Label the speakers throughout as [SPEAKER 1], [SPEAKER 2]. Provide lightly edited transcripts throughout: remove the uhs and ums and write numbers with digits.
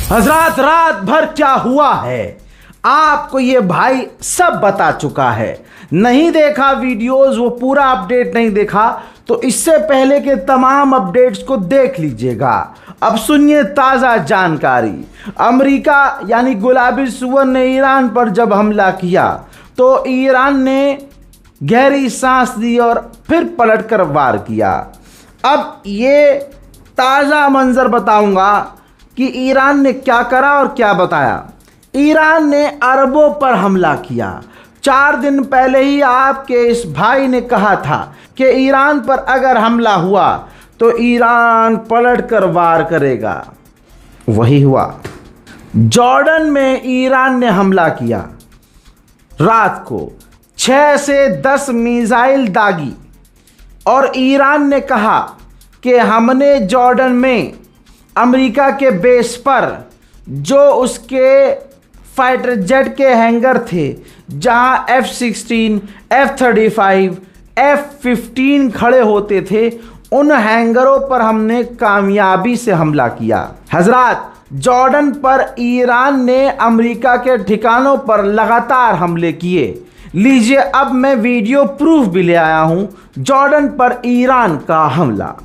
[SPEAKER 1] हजरात, रात भर क्या हुआ है आपको ये भाई सब बता चुका है। नहीं देखा वीडियोस, वो पूरा अपडेट नहीं देखा तो इससे पहले के तमाम अपडेट्स को देख लीजिएगा। अब सुनिए ताज़ा जानकारी। अमेरिका यानी गुलाबी सुअर ने ईरान पर जब हमला किया तो ईरान ने गहरी सांस ली और फिर पलटकर वार किया। अब ये ताज़ा मंजर बताऊंगा कि ईरान ने क्या करा और क्या बताया। ईरान ने अरबों पर हमला किया। 4 दिन पहले ही आपके इस भाई ने कहा था कि ईरान पर अगर हमला हुआ तो ईरान पलटकर वार करेगा। वही हुआ। जॉर्डन में ईरान ने हमला किया। रात को 6 से 10 मिसाइल दागी और ईरान ने कहा कि हमने जॉर्डन में अमेरिका के बेस पर जो उसके फाइटर जेट के हैंगर थे, जहां F-16, F-35, F-15 खड़े होते थे, उन हैंगरों पर हमने कामयाबी से हमला किया। हजरात, जॉर्डन पर ईरान ने अमेरिका के ठिकानों पर लगातार हमले किए। लीजिए, अब मैं वीडियो प्रूफ भी ले आया हूं जॉर्डन पर ईरान का हमला।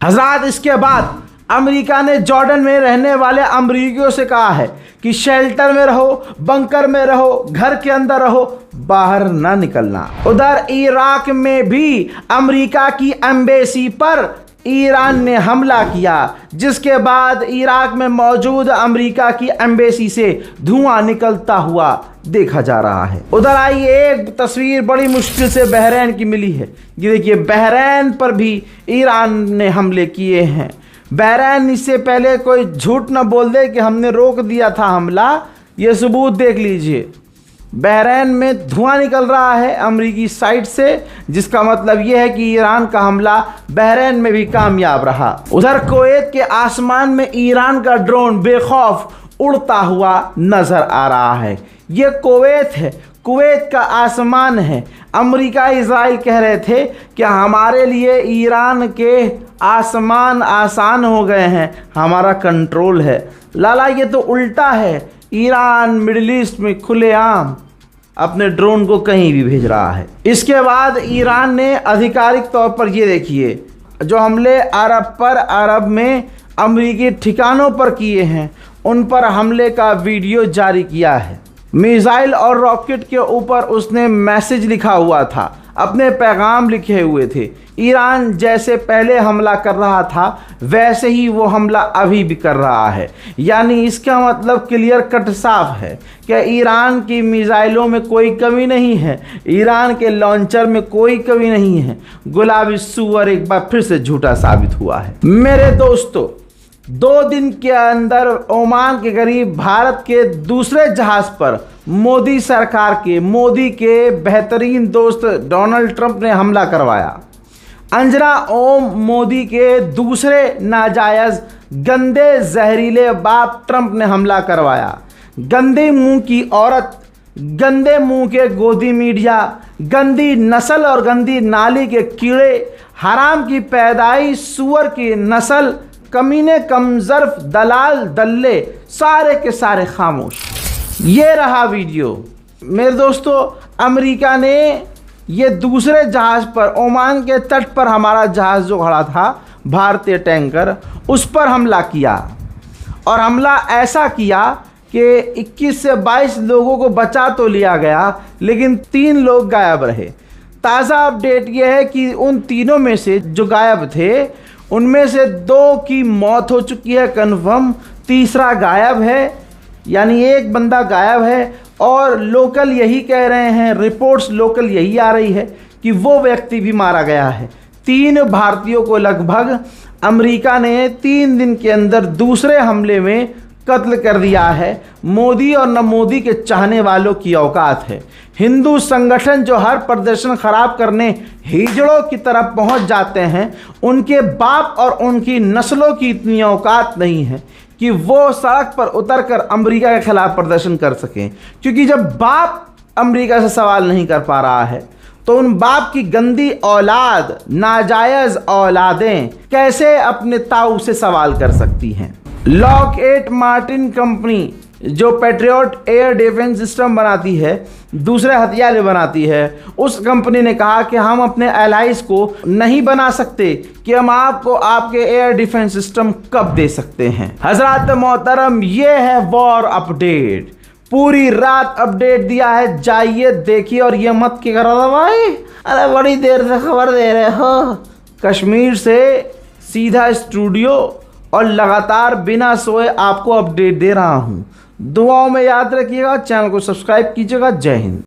[SPEAKER 1] हजरात, इसके बाद अमेरिका ने जॉर्डन में रहने वाले अमरीकियों से कहा है कि शेल्टर में रहो, बंकर में रहो, घर के अंदर रहो, बाहर ना निकलना। उधर इराक में भी अमेरिका की एम्बेसी पर ईरान ने हमला किया, जिसके बाद इराक में मौजूद अमेरिका की एम्बेसी से धुआं निकलता हुआ देखा जा रहा है। उधर आई एक तस्वीर बड़ी मुश्किल से बहरीन की मिली है। ये देखिए, बहरीन पर भी ईरान ने हमले किए हैं। बहरीन इससे पहले कोई झूठ ना बोल दे कि हमने रोक दिया था हमला। ये सबूत देख लीजिए, बहरीन में धुआं निकल रहा है अमरीकी साइड से, जिसका मतलब यह है कि ईरान का हमला बहरीन में भी कामयाब रहा। उधर कुवैत के आसमान में ईरान का ड्रोन बेखौफ उड़ता हुआ नजर आ रहा है। ये कुवैत है, कुवैत का आसमान है। अमेरिका इजराइल कह रहे थे कि हमारे लिए ईरान के आसमान आसान हो गए हैं, हमारा कंट्रोल है। लाला, ये तो उल्टा है। ईरान मिडिल ईस्ट में खुलेआम अपने ड्रोन को कहीं भी भेज रहा है। इसके बाद ईरान ने आधिकारिक तौर पर ये देखिए, जो हमले अरब में अमेरिकी ठिकानों पर किए हैं, उन पर हमले का वीडियो जारी किया है। मिसाइल और रॉकेट के ऊपर उसने मैसेज लिखा हुआ था, अपने पैगाम लिखे हुए थे। ईरान जैसे पहले हमला कर रहा था वैसे ही वो हमला अभी भी कर रहा है। यानी इसका मतलब क्लियर कट साफ है कि ईरान की मिसाइलों में कोई कमी नहीं है, ईरान के लॉन्चर में कोई कमी नहीं है। गुलाबी सूअर एक बार फिर से झूठा साबित हुआ है। मेरे दोस्तों, 2 दिन के अंदर ओमान के करीब भारत के दूसरे जहाज पर मोदी सरकार के, मोदी के बेहतरीन दोस्त डोनाल्ड ट्रंप ने हमला करवाया। अंजना ओम मोदी के दूसरे नाजायज गंदे जहरीले बाप ट्रंप ने हमला करवाया। गंदे मुंह की औरत, गंदे मुंह के गोदी मीडिया, गंदी नस्ल और गंदी नाली के कीड़े, हराम की पैदाइश, सुअर की नस्ल, कमीने, कमजर्फ, दलाल, दल्ले, सारे के सारे खामोश। ये रहा वीडियो। मेरे दोस्तों, अमेरिका ने ये दूसरे जहाज़ पर, ओमान के तट पर हमारा जहाज़ जो खड़ा था भारतीय टैंकर, उस पर हमला किया। और हमला ऐसा किया कि 21 से 22 लोगों को बचा तो लिया गया, लेकिन 3 लोग गायब रहे। ताज़ा अपडेट यह है कि उन तीनों में से जो गायब थे उनमें से 2 की मौत हो चुकी है कन्फर्म, तीसरा गायब है, यानी एक बंदा गायब है। और लोकल यही कह रहे हैं, रिपोर्ट्स लोकल यही आ रही है कि वो व्यक्ति भी मारा गया है। 3 भारतीयों को लगभग अमेरिका ने 3 दिन के अंदर दूसरे हमले में कत्ल कर दिया है। मोदी और न मोदी के चाहने वालों की औकात है। हिंदू संगठन जो हर प्रदर्शन खराब करने हिजड़ों की तरफ पहुंच जाते हैं, उनके बाप और उनकी नस्लों की इतनी औकात नहीं है कि वो सड़क पर उतरकर अमेरिका के खिलाफ प्रदर्शन कर सकें। क्योंकि जब बाप अमेरिका से सवाल नहीं कर पा रहा है तो उन बाप की गंदी औलाद, नाजायज औलादें कैसे अपने ताऊ से सवाल कर सकती हैं। लॉकहीड मार्टिन कंपनी जो पैट्रियट एयर डिफेंस सिस्टम बनाती है, दूसरे हथियार बनाती है, उस कंपनी ने कहा कि हम अपने एलाइज को नहीं बना सकते कि हम आपको आपके एयर डिफेंस सिस्टम कब दे सकते हैं। हजरात मोहतरम, ये है वॉर अपडेट। पूरी रात अपडेट दिया है, जाइए देखिए और ये मत कि करो भाई, अरे बड़ी देर से खबर दे रहे हो। कश्मीर से सीधा स्टूडियो और लगातार बिना सोए आपको अपडेट दे रहा हूँ। दुआओं में याद रखिएगा, चैनल को सब्सक्राइब कीजिएगा। जय हिंद।